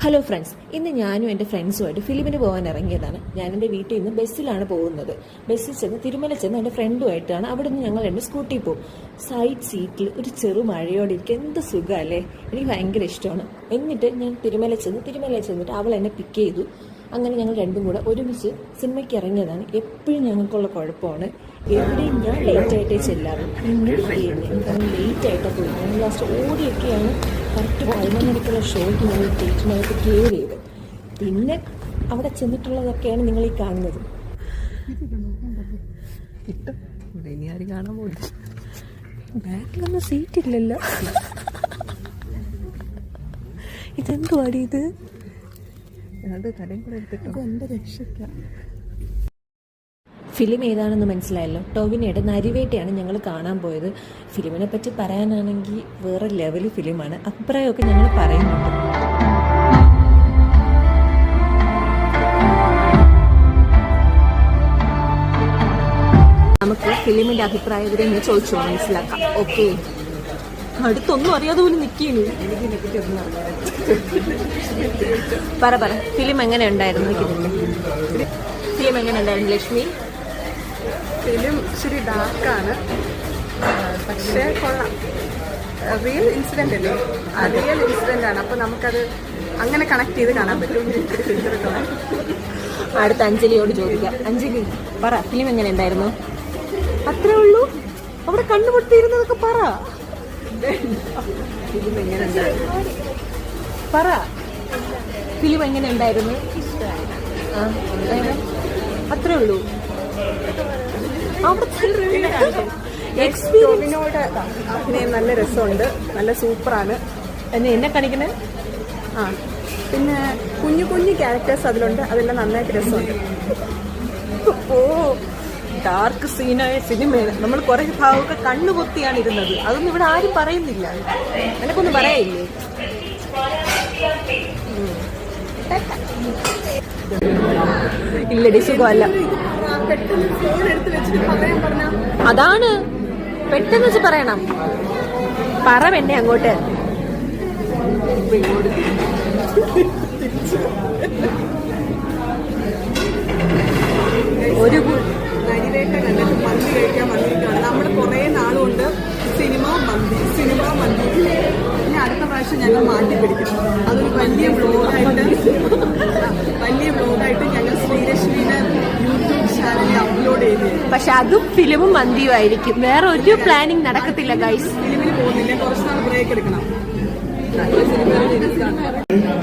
Hello friends, ഇന്ന് ഞാനും എൻ്റെ ഫ്രണ്ട്സുമായിട്ട് ഫിലിമിന് പോകാൻ ഇറങ്ങിയതാണ്. ഞാൻ എൻ്റെ വീട്ടിൽ നിന്ന് ബസ്സിലാണ് പോകുന്നത്. ബസ്സിൽ ചെന്ന് തിരുമല ചെന്ന് എൻ്റെ ഫ്രണ്ടുമായിട്ടാണ്. അവിടെ നിന്ന് ഞങ്ങൾ രണ്ട് സ്കൂട്ടി പോകും. സൈഡ് സീറ്റിൽ ഒരു ചെറു മഴയോടെ ഇരിക്കുക, എന്ത് സുഖമല്ലേ. എനിക്ക് ഭയങ്കര ഇഷ്ടമാണ്. എന്നിട്ട് ഞാൻ തിരുമല ചെന്നിട്ട് അവൾ എന്നെ പിക്ക് ചെയ്തു. അങ്ങനെ ഞങ്ങൾ രണ്ടും കൂടെ ഒരുമിച്ച് സിനിമയ്ക്ക് ഇറങ്ങിയതാണ്. എപ്പോഴും ഞങ്ങൾക്കുള്ള കുഴപ്പമാണ്, എവിടെയും ഞാൻ ലേറ്റായിട്ടേ ചെല്ലാറും. ഇന്ന് ലേറ്റായിട്ടാണ് പോയി. ഞങ്ങൾ ലാസ്റ്റ് ഓടിയൊക്കെയാണ് കറക്റ്റ് 11 മണിക്കുള്ള ഷോയ്ക്ക് ഞങ്ങൾ സ്റ്റേറ്റിനകത്ത് കെയർ ചെയ്ത്. പിന്നെ അവിടെ ചെന്നിട്ടുള്ളതൊക്കെയാണ് നിങ്ങൾ ഈ കാണുന്നത്. ഇനി ആരും കാണാൻ പോയില്ല. ബാക്കിലൊന്നും സീറ്റ് ഇല്ലല്ലോ. ഇതെന്തുവാടി ഇത്? തലയും കൂടെ എടുത്തിട്ട് എൻ്റെ രക്ഷയ്ക്ക. ഫിലിം ഏതാണെന്ന് മനസ്സിലായല്ലോ. ടോവിനോയുടെ നരിവേട്ടയാണ് ഞങ്ങൾ കാണാൻ പോയത്. ഫിലിമിനെ പറ്റി പറയാനാണെങ്കിൽ വേറെ ലെവൽ ഫിലിമാണ്. അഭിപ്രായമൊക്കെ ഞങ്ങൾ പറയുന്നുണ്ട്. നമുക്ക് ഫിലിമിന്റെ അഭിപ്രായം ഇതിനെ ചോദിച്ചോ മനസ്സിലാക്കാം. ഓക്കെ, അടുത്തൊന്നും അറിയാതെ പോലും നിൽക്കുന്നു. പറ ഫിലിം എങ്ങനെ ഉണ്ടായിരുന്നു? ഫിലിം എങ്ങനെ ഉണ്ടായിരുന്നു ലക്ഷ്മി? ഫിലിം ഇച്ചിരി ഡാർക്കാണ്, പക്ഷേ കൊള്ളാം. റിയൽ ഇൻസിഡന്റ് അല്ലേ, റിയൽ ഇൻസിഡന്റ് ആണ്. അപ്പൊ നമുക്കത് അങ്ങനെ കണക്ട് ചെയ്ത് കാണാൻ പറ്റും. അടുത്ത അഞ്ജലിയോട് ചോദിക്കാം. അഞ്ജലി പറ, ഫിലിം എങ്ങനെ ഉണ്ടായിരുന്നു? അത്രേ ഉള്ളൂ, അവിടെ കണ്ണുപൊട്ടിയിരുന്നതൊക്കെ പറ. ഫിലിം എങ്ങനെ ഉണ്ടായിരുന്നു? പറ, ഫിലിം എങ്ങനെ ഉണ്ടായിരുന്നു? അത്രേ ഉള്ളൂ. എക്സ്പീരിയൻസിനോട് അഭിനയം നല്ല രസമുണ്ട്, നല്ല സൂപ്പറാണ്. എന്നെ കാണിക്കണേ. പിന്നെ കുഞ്ഞു കുഞ്ഞു ക്യാരക്ടേഴ്സ് അതിലുണ്ട്, അതെല്ലാം നന്നായിട്ട് രസമുണ്ട്. ഓ, ഡാർക്ക് സീനായ സിനിമയാണ്. നമ്മൾ കുറെ ഭാഗമൊക്കെ കണ്ണുപൊത്തിയാണ് ഇരുന്നത്. അതൊന്നും ഇവിടെ ആരും പറയുന്നില്ല. എനിക്കൊന്നും പറയായില്ലേ? ഇല്ലടി, സുഖമല്ല. അതാണ് പെട്ടെന്ന് വെച്ച് പറയണം. പറ പെണ്ണെ അങ്ങോട്ട്. ഒരു നരിവേട്ട കണ്ടിട്ട് മന്തി കഴിക്കാൻ വന്നിരിക്കുകയാണ്. നമ്മൾ കുറേ നാളുകൊണ്ട് സിനിമ മന്തി. ഇനി അടുത്ത പ്രാവശ്യം ഞങ്ങൾ മാറ്റി പിടിക്കും. അതൊരു വലിയ വ്ലോഗായിട്ട് ഞങ്ങൾ ശ്രീലക്ഷ്മിയുടെ യൂട്യൂബ് ചാനലിൽ അപ്ലോഡ് ചെയ്തു. പക്ഷെ അതും ഫിലിമും മന്തിയും ആയിരിക്കും. വേറെ ഒരു പ്ലാനിങ് നടക്കത്തില്ല ഗൈസ്. ഫിലിമിന് പോകുന്നില്ല, കുറച്ച് നാൾ ബ്രേക്ക് എടുക്കണം. നല്ല സിനിമ